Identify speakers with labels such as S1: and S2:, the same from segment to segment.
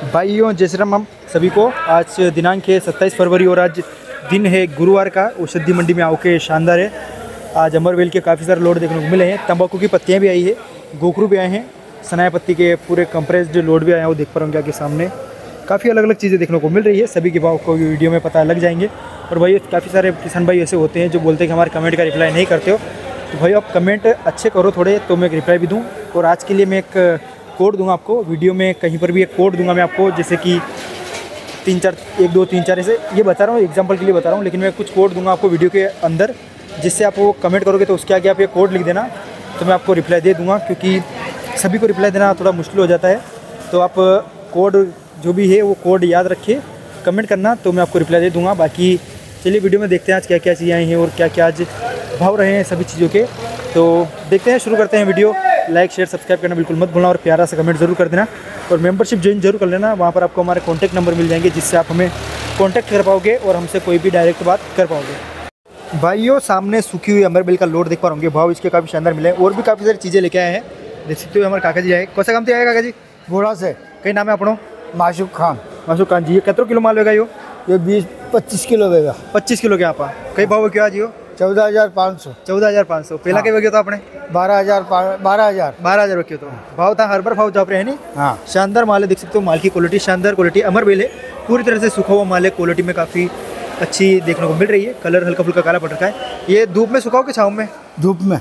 S1: भाइयों जय श्री राम हम सभी को। आज दिनांक है 27 फरवरी और आज दिन है गुरुवार का। औषधि मंडी में आओके शानदार है। आज अमरवेल के काफ़ी सारे लोड देखने को मिले हैं। तंबाकू की पत्तियां भी आई है, गोखरू भी आए हैं, सनाया पत्ती के पूरे कंप्रेस्ड लोड भी आए हैं। वो देख पा रहे होंगे आपके सामने। काफ़ी अलग अलग चीज़ें देखने को मिल रही है। सभी के भाव को वीडियो में पता लग जाएंगे। और भाई काफ़ी सारे किसान भाई ऐसे होते हैं जो बोलते हैं कि हमारे कमेंट का रिप्लाई नहीं करते हो, तो भाई आप कमेंट अच्छे करो थोड़े, तो मैं एक रिप्लाई भी दूँ। और आज के लिए मैं एक कोड दूंगा आपको, वीडियो में कहीं पर भी एक कोड दूंगा मैं आपको, जैसे कि 3 4 1 2 3 4 ऐसे ये बता रहा हूँ, एग्जांपल के लिए बता रहा हूँ। लेकिन मैं कुछ कोड दूंगा आपको वीडियो के अंदर, जिससे आप वो कमेंट करोगे तो उसके आगे आप ये कोड लिख देना, तो मैं आपको रिप्लाई दे दूंगा। क्योंकि सभी को रिप्लाई देना थोड़ा मुश्किल हो जाता है, तो आप कोड जो भी है वो कोड याद रखिए, कमेंट करना, तो मैं आपको रिप्लाई दे दूँगा। बाकी चलिए वीडियो में देखते हैं आज क्या क्या चीज़ें आई हैं और क्या क्या आज भाव रहे हैं सभी चीज़ों के। तो देखते हैं, शुरू करते हैं वीडियो। लाइक शेयर सब्सक्राइब करना बिल्कुल मत भूलना और प्यारा सा कमेंट जरूर कर देना और मेंबरशिप ज्वाइन जरूर कर लेना। वहाँ पर आपको हमारे कॉन्टैक्ट नंबर मिल जाएंगे, जिससे आप हमें कॉन्टैक्ट कर पाओगे और हमसे कोई भी डायरेक्ट बात कर पाओगे। भाइयों सामने सूखी हुई अमरवेल का लोड देख पा होंगे। भाव इसके काफ़ी शानदार मिले हैं और भी काफ़ी सारी चीज़ें लेके आए हैं। देख सकते हो हमारे काका जी आए। कौन सा काम से आए काका जी?
S2: घोड़ा से।
S1: कई नाम है अपनों?
S2: माशूक खान।
S1: माशूक खान जी। ये कितना किलो माल होगा?
S2: ये 20-25 किलो होगा। 25
S1: किलो के आप कई भाव क्या आज?
S2: 14,500।
S1: 14,500 पहला के वगे तो आपने
S2: 12,000
S1: रखे। तो भाव था हर बार भाव जा रहे हैं नहीं?
S2: हाँ,
S1: शानदार माल है। देख सकते हो माल की क्वालिटी शानदार क्वालिटी अमरवेल है, पूरी तरह से सूखा हुआ माल है। क्वालिटी में काफ़ी अच्छी देखने को मिल रही है। कलर हल्का फुल्का काला पड़ रखा है। ये धूप में सुखाओ कि छाँव में?
S2: धूप में।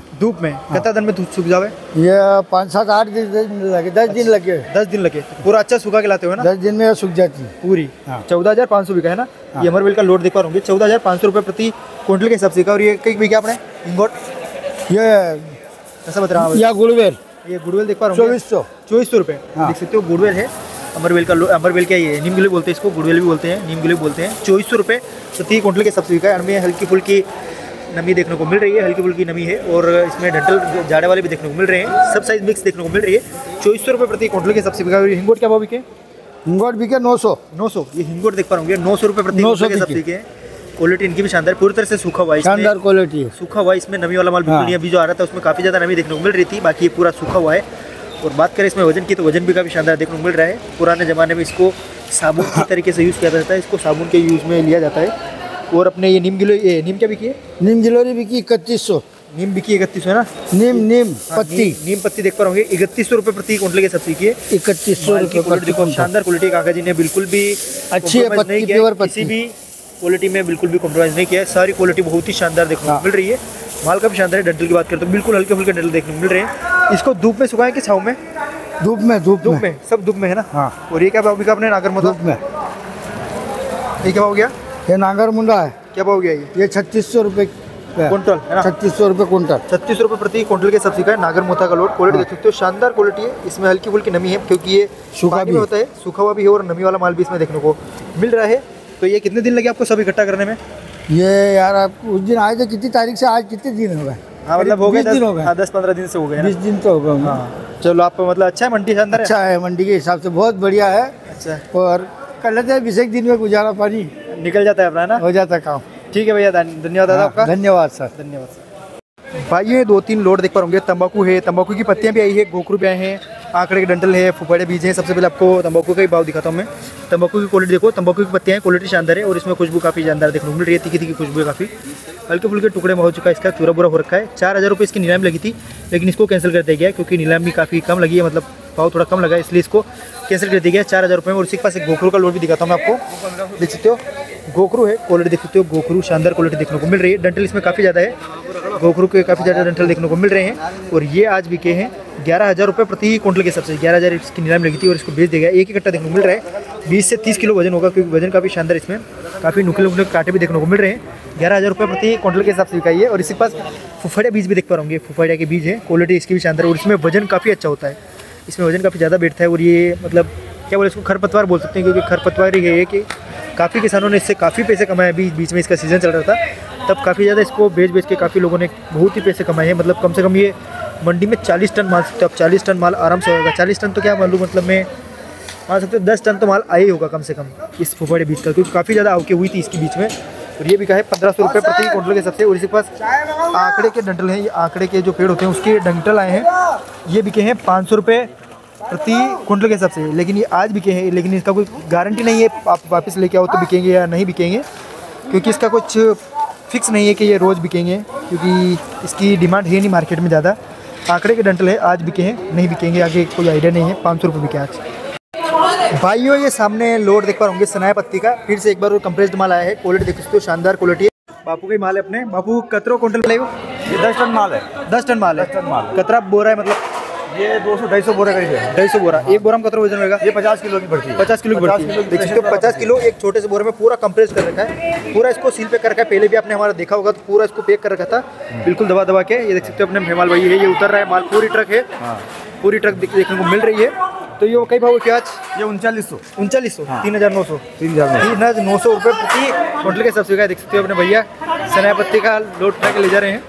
S1: कितना दिन में धूप सूख जावे?
S2: ये 5-7-8 दिन लगे, 10 दिन लगे।
S1: 10 दिन लगे पूरा अच्छा सूखा के लाते हो ना?
S2: 10 दिन में सूख जाती है
S1: पूरी।
S2: हाँ।
S1: 14,500 बिका है ना? हाँ। ये अमरवेल का लोड देख पा रहे होंगे। 14,500 रुपये प्रति क्विंटल के हिसाब से का। और ये कई बिका आपने इंगोट?
S2: ये
S1: ऐसा बता रहा हूँ।
S2: या गुड़वेल।
S1: ये गुड़वेल देख पा रहे होंगे। 2400 रुपये देख सकते हो। गुड़वेल है अमरवेल का। अमरवेल क्या ये नीम गिलोय बोलते हैं इसको, गुड़वेल भी बोलते हैं, नीम गिलोय बोलते हैं। 2400 रुपये प्रति क्विंटल के सबसे बिका है। इनमें हल्की फुल्की नमी देखने को मिल रही है, हल्की फुल्की नमी है। और इसमें डंठल जाड़े वाले भी देखने को मिल रहे हैं, सब साइज मिक्स देखने को मिल रही है। 2400 रुपये प्रति क्विंटल के सबसे बिका। हिंगोट क्या भाव बिके?
S2: हिंगोट बिके 900।
S1: ये हिंगोट देख पा रहे होंगे 900 रुपये प्रति क्विंटल के सबसे बिके। क्वालिटी इनकी भी शानदार, पूरी तरह से सूखा हुआ है।
S2: शानदार क्वालिटी है।
S1: सूखा हुआ, इसमें नमी वाला माल बिल्कुल नहीं। अभी जो आ रहा था उसमें काफ़ी ज़्यादा नमी देखने को मिल रही थी, बाकी ये पूरा सूखा हुआ है। और बात करें इसमें वजन की, तो वजन भी काफ़ी शानदार देखने को मिल रहा है। पुराने ज़माने में इसको साबुन की तरीके से यूज़ किया जाता है, इसको साबुन के यूज़ में लिया जाता है। और अपने ये नीम गिलोय, नीम क्या बिकी है?
S2: नीम गिलोरी बिकी 3100।
S1: नीम बिकी 3100 है ना?
S2: नीम पत्ती।
S1: नीम पत्ती देख पा रहे होंगे 3100 रुपये प्रति क्विंटल के सबसे की
S2: 3100 रुपये।
S1: शानदार क्वालिटी काका जी ने बिल्कुल भी
S2: अच्छी है पत्ती, प्योर पत्ती।
S1: किसी भी क्वालिटी में बिल्कुल भी कॉम्प्रोमाइज़ नहीं किया है। सारी क्वालिटी बहुत ही शानदार देखने को मिल रही है। माल का भी शानदार है। डंठल की बात करें तो बिल्कुल हल्के फुल्के डंठल देखने को मिल रहे हैं। इसको धूप में सुखाएं कि छाँव में?
S2: धूप में
S1: सब धूप में है ना?
S2: हाँ।
S1: और ये क्या भाव बिका आपने नागर मुंडा?
S2: धूप में।
S1: ये क्या भाव गया?
S2: ये नागर मुंडा है।
S1: क्या भाव गया ये?
S2: 3600 रुपये
S1: क्विंटल है ना?
S2: 3600 रुपये क्विंटल।
S1: 3600 रुपये प्रति क्विंटल के सबसे का है नागर मोथा का लोड। क्वालिटी देख सकते हो शानदार क्वालिटी है। इसमें हल्की फुल्की नमी है, क्योंकि ये सूखा भी होता है, सूखा हुआ भी है और नमी वाला माल भी इसमें देखने को मिल रहा है। तो ये कितने दिन लगे आपको सब इकट्ठा करने में?
S2: ये यार आप उस दिन आए थे, कितनी तारीख से? आज कितने दिन हो गए?
S1: हाँ मतलब हो गए
S2: 20 दिन हो गए।
S1: 10-15 दिन से हो गए।
S2: 20 दिन तो हो गए।
S1: हाँ चलो, आप मतलब अच्छा है मंडी शानदार?
S2: अच्छा है, मंडी के हिसाब से बहुत बढ़िया है।
S1: अच्छा, और
S2: कर लेते हैं 20 दिन में गुजारा, पानी
S1: निकल जाता है अपना ना?
S2: हो जाता है काम।
S1: ठीक है भैया, धन्यवाद दादा आपका।
S2: धन्यवाद सर।
S1: धन्यवाद सर। भाई ये 2-3 लोड देख पा होंगे। तंबाकू है, तंबाकू की पत्तियां भी आई है, गोखरू भी आए हैं, आंकड़े के डंटल है, फुफाड़े बीज हैं। सबसे पहले आपको तंबाकू का ही भाव दिखाता हूँ मैं। तंबाकू की क्वालिटी देखो, तंबाकू की पत्तियां क्वालिटी शानदार है और इसमें खुशबू काफ़ी शानदार देखने को मिल रही है। तीखी खुशबू है काफ़ी, हल्के फुल्के टुकड़े में हो चुका है। इसका चूरा बुरा हो रखा है। 4,000 रुपये इसकी नीलामी लगी थी, लेकिन इसको कैंसिल कर दिया गया क्योंकि नीलामी काफ़ी कम लगी है, मतलब भाव थोड़ा कम लगा है, इसलिए इसको कैंसिल कर दिया गया 4,000 रुपये में। और इसी के पास एक गोखरू का लोड भी दिखाता हूँ मैं आपको। देख सकते हो गोखरू है, क्वालिटी देख सकते हो। गोखरू शानदार क्वालिटी देखने को मिल रही है। डंटल इसमें काफ़ी ज़्यादा है, गोखरू के काफ़ी ज़्यादा डंटल देखने को मिल रहे हैं। और ये आज बिके हैं 11,000 रुपये प्रति क्विंटल के सबसे। 11,000 इसकी नीलामी लगी थी और इसको बेच दिया गया। एक ही कट्टा देखने को मिल रहा है। 20 से 30 किलो वजन होगा, क्योंकि वजन काफ़ी शानदार, इसमें काफ़ी नुकीले कांटे भी देखने को मिल रहे हैं। 11,000 रुपये प्रति क्विंटल के हिसाब से बिकाई है। और इसके पास फुफड़िया बीज भी देख पा रहे होंगे, फुफड़िया के बीज हैं, क्वालिटी इसकी भी शानदार है। और इसमें वजन काफ़ी अच्छा होता है, इसमें वजन काफ़ी ज़्यादा बैठता है। और ये मतलब क्या बोले इसको, खरपतवार बोल सकते हैं, क्योंकि खरपतवार ही है कि काफ़ी किसानों ने इससे काफ़ी पैसे कमाए। बीच में इसका सीज़न चल रहा था, तब काफ़ी ज़्यादा इसको बेच के काफ़ी लोगों ने बहुत ही पैसे कमाए हैं। मतलब कम से कम ये मंडी में 40 टन माल सकते हो आप। 40 टन माल आराम से होगा। 40 टन तो क्या मालूम, मतलब मैं मान सकते हो 10 टन तो माल आया ही होगा कम से कम इस फुफड़े बीज का, क्योंकि काफ़ी ज़्यादा आवके हुई थी इसके बीच में। और ये बिका है 1500 रुपये प्रति क्विंटल के सबसे। और इसके पास आंकड़े के डंटल हैं, ये आंकड़े के जो पेड़ होते हैं उसके डंटल आए हैं, ये बिके हैं 500 रुपये प्रति क्विंटल के हिसाब से, लेकिन ये आज बिके हैं, लेकिन इसका कोई गारंटी नहीं है आप वापस लेके आओ तो बिकेंगे या नहीं बिकेंगे, क्योंकि इसका कुछ फिक्स नहीं है कि ये रोज़ बिकेंगे, क्योंकि इसकी डिमांड है नहीं मार्केट में ज़्यादा। आंकड़े के डंटल है, आज बिके हैं नहीं बिकेंगे, आगे कोई आइडिया नहीं है। 500 रुपये बिके आज। भाइयों ये सामने लोड देख पा होंगे सनाया पत्ती का, फिर से एक बार वो कंप्रेस्ड माल आया है, क्वालिटी देख सकते हो, शानदार क्वालिटी है। बापू का ही माल है अपने। बापू कतरो क्विंटल ले,
S3: ये 10 टन माल है।
S1: 10 टन माल है।
S3: 10 टन माल।
S1: कतरा बोरा है मतलब
S3: ये 200-250 बोरे करीब है।
S1: 250 बोरा। एक बोरा में कतरा वजन होगा?
S3: ये 50 किलो की बढ़ती है।
S1: 50 किलो की बढ़ती है। देख सकते हो 50 किलो एक छोटे से बोरे में पूरा कंप्रेस कर रखा है, पूरा इसको सील पे कर रखा है। पहले भी आपने हमारा देखा होगा तो पूरा इसको पैक कर रखा था बिल्कुल दबा दबा के। ये देख सकते हो अपने मेहमान भाई है, ये उतर रहा है माल, पूरी ट्रक है, पूरी ट्रक देखने को मिल रही है। तो ये कई भाव क्या आज?
S3: ये 3900।
S1: 3900, 3900
S3: 3900
S1: रुपये प्रति क्विंटल के सबसे का। देख सकते हो अपने भैया सनाया पत्ती का लोड उठा के ले जा रहे हैं।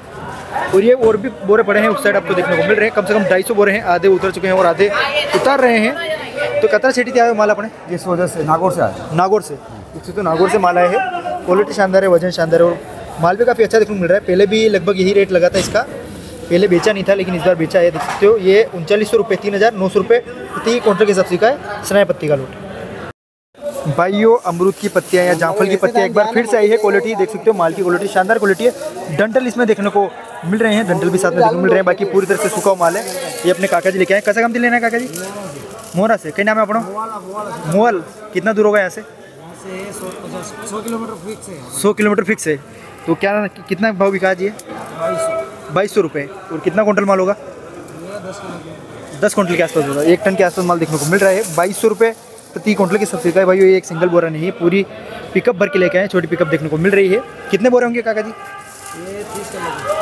S1: और ये और भी बोरे पड़े हैं उस साइड आपको देखने को मिल रहे हैं, कम से कम 250 बोरे हैं, आधे उतर चुके हैं और आधे उतार रहे हैं। तो कतरा सिटी से आए माल अपने?
S3: इस वजह से नागौर से आया।
S1: नागौर से, देख सकते हो नागौर से माल आया है। क्वालिटी शानदार है, वजन शानदार है और माल भी काफ़ी अच्छा देखने को मिल रहा है। पहले भी लगभग यही रेट लगा था इसका, पहले बेचा नहीं था लेकिन इस बार बेचा है। देख सकते हो ये 3900 रुपये, 3900 रुपये प्रति क्विंटल के सब्जी का है सनाया पत्ती का लोट। भाइयों अमरूद की पत्तियां या जामफल की पत्तियां एक बार फिर से आई है। क्वालिटी देख सकते हो, माल की क्वालिटी शानदार क्वालिटी है। डंटल इसमें देखने को मिल रहे हैं, डंटल भी साथ में देखने को मिल रहे हैं। बाकी पूरी तरह से सूखा हुआ माल है। ये अपने काका जी लेके आए। कैसा काम लेना है काका जी? मोहरा से। कई नाम है अपना? मोहल। कितना दूर होगा यहाँ से?
S2: 100 किलोमीटर फिक्स है।
S1: 100 किलोमीटर फिक्स है। तो क्या कितना भाव बिका जी? 2200 रुपये। और कितना क्विंटल माल होगा? 10 क्विंटल के आसपास होगा, 1 टन के आसपास माल देखने को मिल रहा है। 2200 रुपये प्रति क्विंटल के सबसे का है। भाई ये एक सिंगल बोरा नहीं है, पूरी पिकअप भर के लेके आए, छोटी पिकअप देखने को मिल रही है। कितने बोरे होंगे काका जी?
S2: ये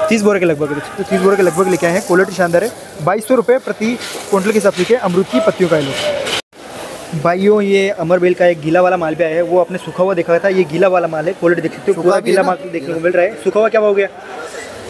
S1: 30 बोरे के लगभग। तो 30 बोरे के लगभग लेके आए हैं। क्वालिटी शानदार है। 2200 रुपये प्रति क्विंटल के सब्जी के अमरूद की पत्तियों का लो। भाइयों ये अमरबेल का एक गीला वाला माल भी आया है, वो आपने सूखा हुआ देखा था, ये गीला वाला माल है। क्वालिटी देख सकते हो, पूरा गीला माल देखने को मिल रहा है। सूखा हुआ क्या हो गया?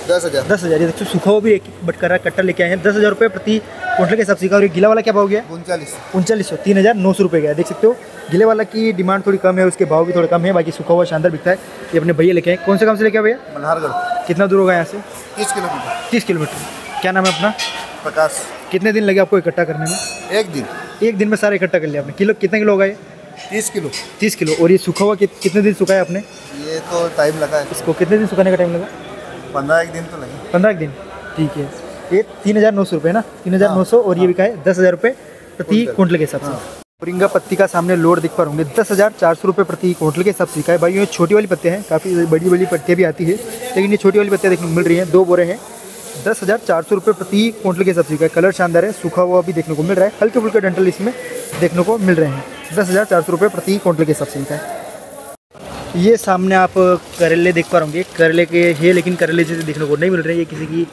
S2: 10,000।
S1: 10,000। ये देखो सूखा हुआ भी एक बटकरा कट्टर लेके आए हैं। 10,000 रुपये प्रति क्विंटल के सब्जी का। और ये गीला वाला क्या भाव गया? 3900, 3900 रुपये गया। देख सकते हो गीले वाला की डिमांड थोड़ी कम है, उसके भाव भी थोड़ा कम है। बाकी सूखा हुआ शानदार बिकता है। ये अपने भैया लेके आए। कौन से काम से लेके आए भैया?
S2: मल्हारगढ़।
S1: कितना दूर होगा यहाँ से?
S2: 30 किलोमीटर।
S1: 30 किलोमीटर। क्या नाम है अपना?
S2: प्रकाश।
S1: कितने दिन लगे आपको इकट्ठा करने में?
S2: एक दिन
S1: में सारा इकट्ठा कर लिया आपने। किलो कितना किलो होगा ये?
S2: 30 किलो।
S1: 30 किलो। और ये सूखा हुआ कितने दिन सुखाया आपने?
S2: ये तो टाइम लगा है,
S1: इसको कितने दिन सुखाने का टाइम लगा?
S2: 15 दिन तो लगे।
S1: 15 दिन। ठीक है। ये 3900 रुपये ना, 3900। और ये बिका है 10,000 रुपये प्रति क्विंटल के हिसाब से। मोरिंगा पत्ती का सामने लोड दिख पा होंगे, 10,400 रुपये प्रति क्विंटल के हिसाब से बिका है। भाई ये छोटी वाली पत्तियाँ हैं, काफ़ी बड़ी बड़ी पत्तियाँ भी आती है, लेकिन ये छोटी वाली पत्तियाँ देखने को मिल रही हैं। 2 बोरे हैं, 10,400 रुपये प्रति क्विंटल के हिसाब से बिका है। कलर शानदार है, सूखा हुआ भी देखने को मिल रहा है, हल्के फुल्के डंटल इसमें देखने को मिल रहे हैं। 10,400 रुपये प्रति क्विंटल के हिसाब से बिका है। ये सामने आप करेले देख पा होंगे, करेले के है लेकिन करेले जैसे देखने को नहीं मिल रहे हैं। ये किसी की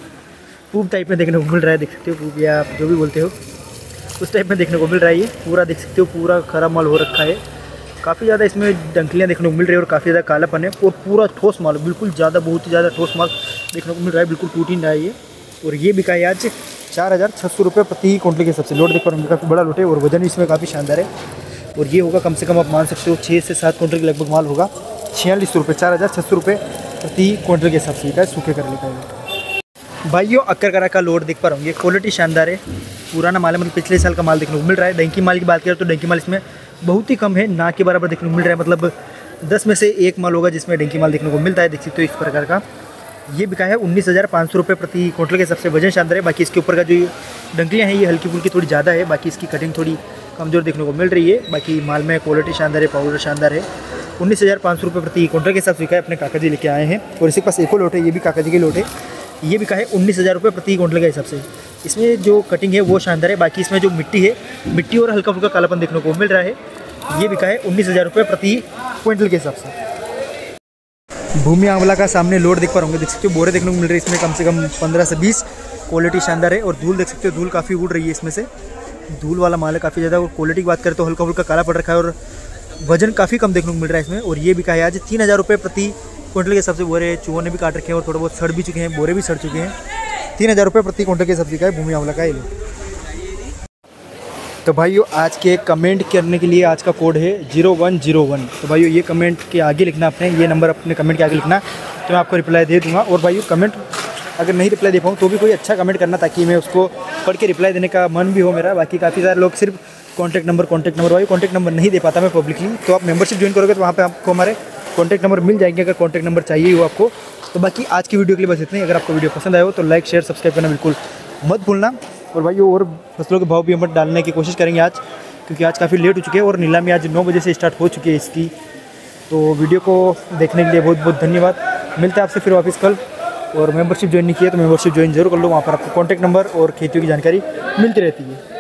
S1: पूप टाइप में देखने को मिल रहा है, देख सकते हो, पूप या आप जो भी बोलते हो उस टाइप में देखने को मिल रहा है। ये पूरा देख सकते हो, पूरा खराब माल हो रखा है। काफ़ी ज़्यादा इसमें डंकलियाँ देखने को मिल रही है और काफ़ी ज़्यादा कालापन है। और पूरा ठोस माल, बिल्कुल ज़्यादा बहुत ही ज़्यादा ठोस माल देखने को मिल रहा है, बिल्कुल टूट ही नहीं रहा है ये। और ये बिका है आज 4,600 रुपये प्रति क्विंटल के हिसाब से। लोड देख पा होंगे, काफ़ी बड़ा लोट है और वजन इसमें काफ़ी शानदार है। और ये होगा कम से कम आप मान सकते हो 6 से 7 क्विंटल के लगभग माल होगा। 4600 रुपये, 4,600 रुपये प्रति क्विंटल के हिसाब से बिका है, सूखे करेले का। भाइयों अक्कर का लोड देख पा होंगे, क्वालिटी शानदार है, पुराना माल है, मतलब पिछले साल का माल देखने को मिल रहा है। डंकी माल की बात करें तो डंकी माल इसमें बहुत ही कम है, ना के बराबर देखने को मिल रहा है। मतलब 10 में से 1 माल होगा जिसमें डंकी माल देखने को मिलता है। देख सकते हो इस प्रकार का। ये बिका है 19,500 रुपये प्रति क्विंटल के सबसे। वजन शानदार है। बाकी इसके ऊपर का जो डंकलियाँ हैं ये हल्की फुल्की थोड़ी ज़्यादा है, बाकी इसकी कटिंग थोड़ी कमज़ोर देखने को मिल रही है। बाकी माल में क्वालिटी शानदार है, पाउडर शानदार है। 19,500 रुपये प्रति क्विंटल के हिसाब से बिका है। अपने काका जी लेके आए हैं। और इसके पास एक और लोट है, ये भी काका जी की लोट है। ये बिका है 19,000 रुपये प्रति क्विंटल के हिसाब से। इसमें जो कटिंग है वो शानदार है। बाकी इसमें जो मिट्टी है, मिट्टी और हल्का फुल्का कालापन देखने को मिल रहा है। ये बिका है 19,000 रुपये प्रति क्विंटल के हिसाब से। भूमि आंवला का सामने लोड देख पा होंगे, देख सकते हो बोरे देखने को मिल रही है इसमें कम से कम 15 से 20। क्वालिटी शानदार है। और धूल देख सकते हो, धूल काफ़ी उड़ रही है इसमें से, धूल वाला माल है काफ़ी ज़्यादा। और क्वालिटी की बात करें तो हल्का फुल्का काला पड़ रखा है और वजन काफ़ी कम देखने को मिल रहा है इसमें। और ये बिका है आज 3,000 रुपये प्रति क्विंटल के हिसाब से। बोरे चूहों ने भी काट रखे हैं और थोड़ा बहुत सड़ भी चुके हैं, बोरे भी सड़ चुके हैं। 3,000 रुपये प्रति क्विंटल के सब्जी का है भूमि आंवला का ये। तो भाइयों आज के कमेंट करने के लिए आज का कोड है 0101। तो भाइयों ये कमेंट के आगे लिखना, अपने ये नंबर अपने कमेंट के आगे लिखना, तो मैं आपको रिप्लाई दे दूंगा। और भाइयों कमेंट अगर नहीं रिप्लाई दे पाऊँ तो भी कोई अच्छा कमेंट करना, ताकि मैं उसको पढ़ के रिप्लाई देने का मन भी हो मेरा। बाकी काफ़ी सारे लोग सिर्फ कॉन्टैक्ट नंबर भाई कॉन्टैक्ट नंबर नहीं दे पाता मैं पब्लिकली। तो आप मेंबरशिप ज्वाइन करोगे तो वहाँ पे आपको हमारे कॉन्टैक्ट नंबर मिल जाएंगे अगर कॉन्टैक्ट नंबर चाहिए हो आपको। तो बाकी आज की वीडियो के लिए बस इतनी। अगर आपको वीडियो पसंद आया हो तो लाइक शेयर सब्सक्राइब करना बिल्कुल मत भूलना। और भाई और फसलों के भाव भी हम डालने की कोशिश करेंगे आज, क्योंकि आज काफ़ी लेट हो चुके हैं और नीलामी आज 9 बजे से स्टार्ट हो चुकी है इसकी। तो वीडियो को देखने के लिए बहुत बहुत धन्यवाद। मिलते हैं आपसे फिर वापस कल। और मेंबरशिप ज्वाइन नहीं किया तो मेंबरशिप ज्वाइन जरूर कर लो, वहाँ पर आपको कॉन्टैक्ट नंबर और खेतियों की जानकारी मिलती रहती है।